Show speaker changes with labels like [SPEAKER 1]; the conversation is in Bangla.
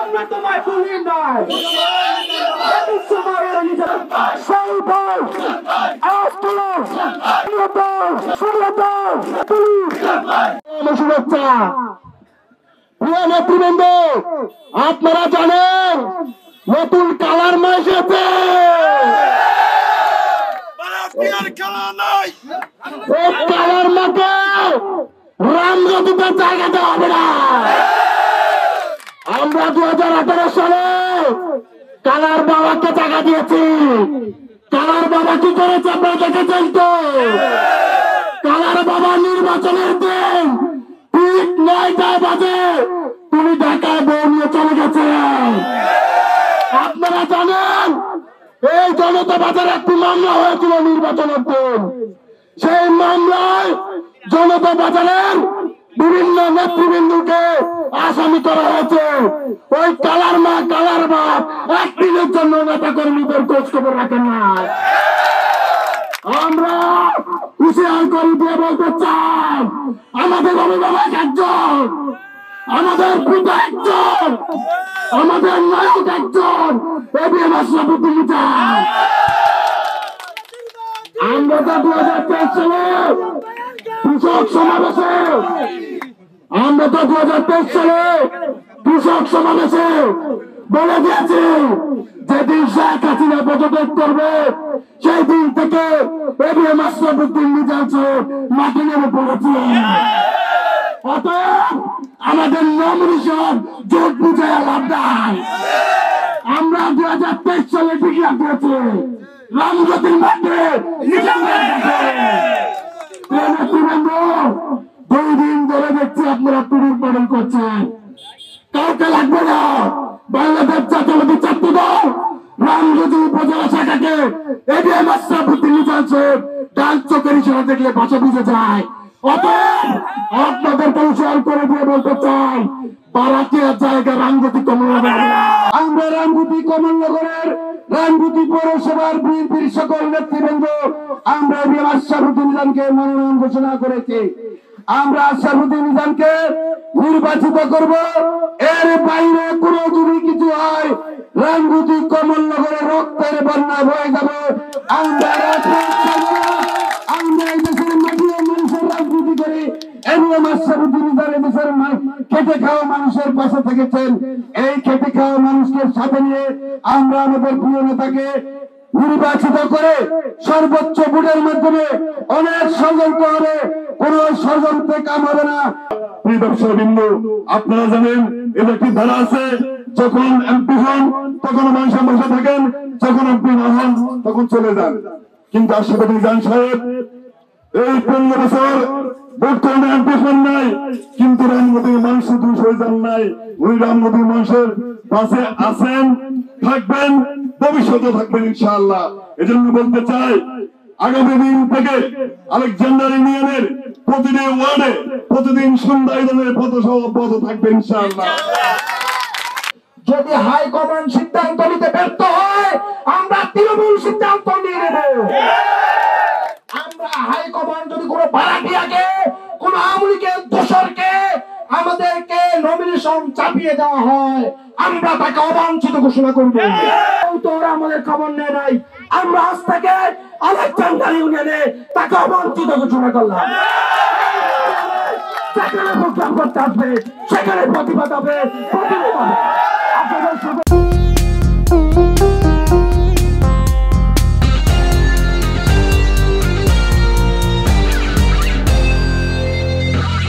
[SPEAKER 1] আমরা তোমায় ভুলি নাই শুভেচ্ছা। প্রিয় নেতৃবৃন্দ, আপনারা জানেন নতুন কালার মা এসেছে। এই কালার মাকে রামগতিতে জায়গা দেওয়া হবে না। আমরা 2018 সালে কালার বাবাকে জায়গা দিয়েছি। কালার বাবা কি করেছে আপনারা দেখেছেন তো? কালার বাবা নির্বাচনের দিন ঠিক 9টা বাজে তুমি ঢাকায় বউ নিয়ে চলে গেছে। আপনারা জানেন এই জনতা বাজারে একটি মামলা হয়েছিল নির্বাচনের দিন। সেই মামলায় জনতা বাজারের বিভিন্ন নেতৃবৃন্দকে আসামি করা হয়েছে। ওই কালার মা কালার বাপ একদিনের জন্য নেতা কর্মীদের খোঁজ খবর রাখেন না। আমরা হুঁশিয়ার করে দিয়ে বলতে চাই, আমাদের অভিভাবক একজন, আমাদের পিতা একজন, আমাদের নায়ক একজন, এবিএম আশরাফুদ্দিন মিজান। আমরা তো 2023 সালে কৃষক সমাবেশে বলে দিয়েছি, যেদিন শেখ হাসিনা পদত্যাগ করবে সেই দিন থেকে এবিএম আশরাফুদ্দিন মিজান মাটি নেমে পড়েছে। অতএব আমাদের নমিনেশন জোট বুঝে লাভ নাই। আমরা 2023 সালে ডিক্লার করেছি রামগতির মাঠে 2 দিন ধরে দেখছি আপনারা টুরির পালন করছেন। কাউকে লাগবে না। বাংলাদেশ জাতীয়তাবাদী ছাত্র দল রামগতি উপজেলা শাখাকে এবিএম আশরাফুদ্দিন মিজান ডান চোখের ইশারা দেখলে ভাষা বুঝে যায়। অতএব আপনাদের কৌশল করে দিয়ে বলতে চাই, বারাকিয়ার জায়গা রামগতি কমলনগর। আমরা রামগতি কমলনগরের রামগতি পৌরসভার বিএনপির সকল নেতৃবৃন্দ আমরা এবিএম আশরাফুদ্দিন মিজানকে মনোনয়ন ঘোষণা করেছি। আমরা আশরাফুদ্দিন মিজানকে নির্বাচিত করব। এর বাইরে কোনো যদি কিছু হয় রামগতি কমলনগরে রক্তের বন্যা বয়ে যাবে। আমরা এই দেশের মাটির মানুষের রাজনীতি করি। এবিএম আশরাফুদ্দিন মিজান দেশের খেটে খাওয়া মানুষের পাশে থেকেছেন। এই খেটে খাওয়া মানুষকে সাথে নিয়ে আমরা আমাদের প্রিয় নেতাকে নির্বাচিত করে সর্বোচ্চ ভোটের মাধ্যমে অনেক ষড়যন্ত্র হবে, কোন ষড়যন্ত্রে কাম হবে না। প্রিয় দর্শকবৃন্দ, আপনারা জানেন এর একটি ধারা আছে, যখন এমপি হন তখন মানুষের বসে থাকেন, যখন এমপি না হন তখন চলে যান। কিন্তু আশরাফুদ্দিন মিজান সাহেব এই 15 বছর বর্তমানে এমপি হন নাই, কিন্তু রামগতির মানুষের দুষ হয়ে যান নাই। উনি রামগতির মানুষের পাশে আছেন, থাকবেন, ভবিষ্যতে থাকবেন ইনশাআল্লাহ। এজন্য বলতে চাই, আগামী দিন থেকে আলেকজান্ডার ইউনিয়নের প্রতিটি ওয়ার্ডে প্রতিদিন সন্ধ্যায় পথ থাকবে ইনশাআল্লাহ। যদি হাইকমান্ড সিদ্ধান্ত নিতে ব্যর্থ হয় আমরা তৃণমূল সিদ্ধান্ত নিয়ে নেব। আমরা হাইকমান্ড যদি কোনো ভাড়াটিয়াকে, কোন আওয়ামী লীগের দোসরকে আমাদেরকে নমিনেশন চাপিয়ে দেওয়া হয়, আমরা তাকে অবাঞ্ছিত ঘোষণা করব। তোরা আমাদের খবর নেয় নাই, আমরা আজ থেকে আলেকজান্ডার ইউনিয়নে তাকে অবাঞ্ছিত ঘোষণা করলাম। যেখানে প্রোগ্রাম করতে আসবে সেখানে প্রতিবাদ হবে।